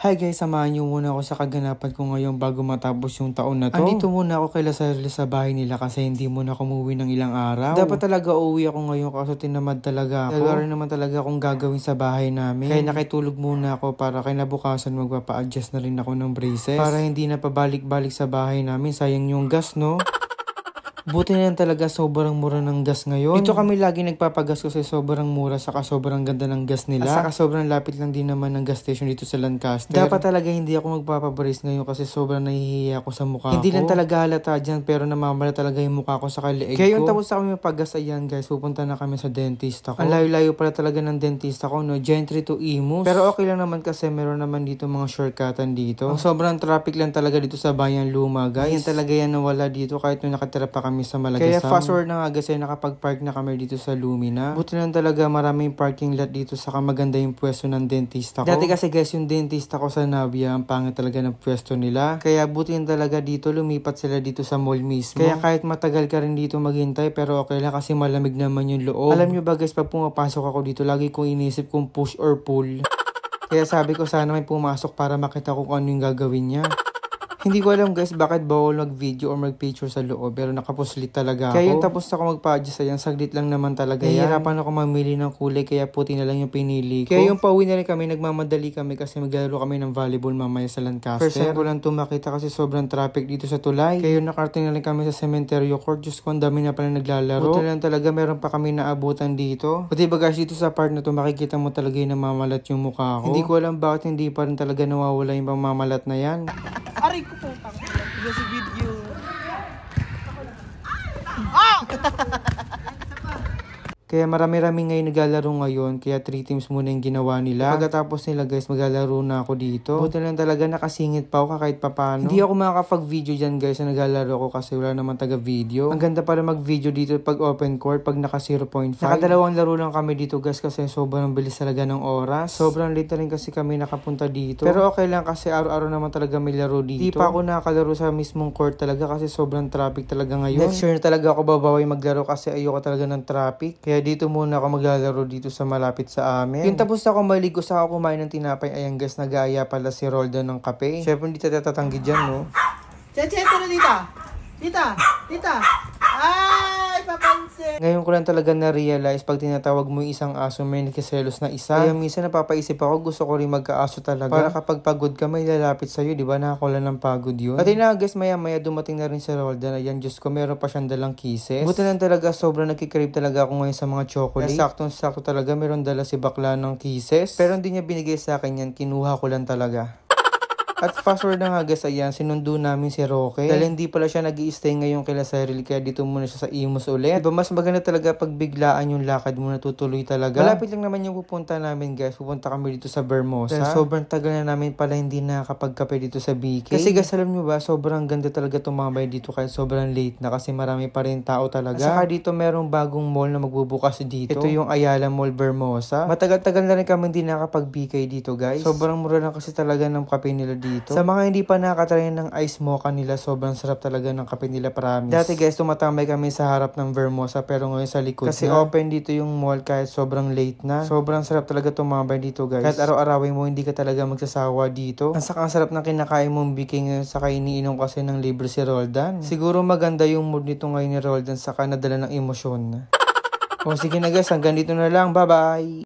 Hi guys, samahan niyo muna ako sa kaganapan ko ngayon bago matapos yung taon na to. Andito muna ako kay Lazarel sa bahay nila kasi hindi muna ako umuwi ng ilang araw. Dapat talaga uuwi ako ngayon kaso tinamad talaga ako. Dalawa rin naman talaga akong gagawin sa bahay namin. Kaya nakitulog muna ako para kinabukasan magpapa-adjust na rin ako ng braces. Para hindi na pabalik-balik sa bahay namin. Sayang yung gas, no? Buti na lang talaga sobrang mura ng gas ngayon. Dito kami lagi nagpapagas kasi sobrang mura saka sobrang ganda ng gas nila. At saka sobrang lapit lang din naman ng gas station dito sa Lancaster. Dapat talaga hindi ako magpapabrace ngayon kasi sobrang nahihiya ako sa mukha ko. Hindi lang talaga halata dyan pero namamala talaga yung mukha ko sa kaliig ko. Kaya yung tapos na kami mapagas, ayan guys, pupunta na kami sa dentista ko. Ang layo-layo pala talaga ng dentista ko, no? Gentry to Imus. Pero okay lang naman kasi meron naman dito mga shortcutan dito. Ang sobrang traffic lang talaga dito sa Bayan Luma, guys. Yan talaga yan nawala dito kahit nung nakatira pa kami sa Malagasang. Kaya fast forward na nga kasi nakapag-park na kami dito sa Lumina. Buti lang talaga maraming parking lot dito saka maganda yung pwesto ng dentista ko. Dati kasi guys yung dentista ko sa Navia, ang pangit talaga ng pwesto nila. Kaya buti lang talaga dito lumipat sila dito sa mall mismo. Kaya kahit matagal ka rin dito maghintay pero okay lang kasi malamig naman yung loob. Alam nyo ba guys, pag pumapasok ako dito lagi kong inisip kung push or pull. Kaya sabi ko sana may pumasok para makita ko kung ano yung gagawin niya. Hindi ko alam guys bakit bawal mag-video or mag-picture sa loob pero nakapuslit talaga ako. Kaya yung tapos ako magpa-adjust ayan, saglit lang naman talaga yan. Nahihirapan ako mamili ng kulay kaya puti na lang yung pinili ko. Kaya yung pauwi na rin kami, nagmamadali kami kasi maglalaro kami ng volleyball mamaya sa Lancaster. First time ko lang makita kasi sobrang traffic dito sa tulay. Kaya yung nakarating na rin kami sa Cementerio Court. Diyos ko, ang dami na pala naglalaro. Buti lang talaga meron pa kami naabutan dito. Pati ba guys dito sa part na to makikita mo talaga yung namamalat yung mukha ko. Hindi ko alam bakit hindi pa rin talaga nawawala yung pamamalat na yan. Aray ko po, ito si video. Ah! Kaya marami-rami ngayon naglalaro ngayon, kaya 3 teams muna yung ginawa nila. Pagkatapos nila guys, maglalaro na ako dito. Buti lang talaga nakasingit pa ako kahit papano. Hindi ako makakapag-video dyan guys na naglalaro ko kasi wala naman taga-video. Ang ganda para mag-video dito pag open court, pag naka 0.5. Nakadalawang laro lang kami dito guys kasi sobrang bilis talaga ng oras. Sobrang late na rin kasi kami nakapunta dito. Pero okay lang kasi araw-araw naman talaga may laro dito. Di pa ako nakakalaro sa mismong court talaga kasi sobrang traffic talaga ngayon. Next year na talaga ako babawi maglaro kasi ayoko talaga ng traffic. Kaya dito muna ako maglalaro dito sa malapit sa amin. Yung tapos ako maligo sa ako kumain ng tinapay. Ayan guys, nag-aaya pala si Roldan ng kape. Siyempre hindi tatatanggi dyan, no? Cheche, ito na dita. Dita. Ay, papansin. Ngayon ko lang talaga na-realize pag tinatawag mo yung isang aso may nakiselos na isa. Kaya minsan napapaisip ako, gusto ko rin magka-aso talaga. Para kapag pagod ka may lalapit sa'yo, di ba? Nakakula ng pagod yun. At na guys, maya-maya dumating na rin si Roldan. Ayan, Diyos ko, meron pa siyang dalang kisses. Buti lang talaga, sobrang nakikrave talaga ako ngayon sa mga chocolate. Saktong-sakto talaga, meron dala si bakla ng kisses. Pero hindi niya binigay sa akin yan, kinuha ko lang talaga. At fast forward na nga guys, ayan, sinundo namin si Roque. Dahil hindi pala siya nag-i-stay ngayon kay Lazarel, kaya dito muna siya sa Imus ulit. Diba, mas maganda talaga pag biglaan yung lakad mo, natutuloy talaga. Malapit lang naman yung pupunta namin guys. Pupunta kami dito sa Vermosa. Dahil sobrang tagal na namin pala hindi nakakapagkape dito sa BK. Kasi guys, alam nyo ba, sobrang ganda talaga tumambay dito kahit sobrang late na kasi marami pa rin tao talaga. At saka dito merong bagong mall na magbubukas dito. Ito yung Ayala Mall Vermosa. Matagal-tagal na rin kami hindi nakakapag-BK dito guys. Sobrang mura lang kasi talaga ng kape nila dito. Sa mga hindi pa nakatry ng ice mocha nila, sobrang sarap talaga ng kape nila, promise. Dati guys, tumatambay kami sa harap ng Vermosa pero ngayon sa likod kasi na. Open dito yung mall kahit sobrang late na. Sobrang sarap talaga tumambay dito guys. Kahit araw-arawin mo, hindi ka talaga magsasawa dito. Ang sarap ng kinakain mong biking ngayon saka iniinom kasi ng libre si Roldan. Siguro maganda yung mood nito ngayon ni Roldan saka nadala ng emosyon. O sige na guys, hanggang dito na lang. Bye-bye!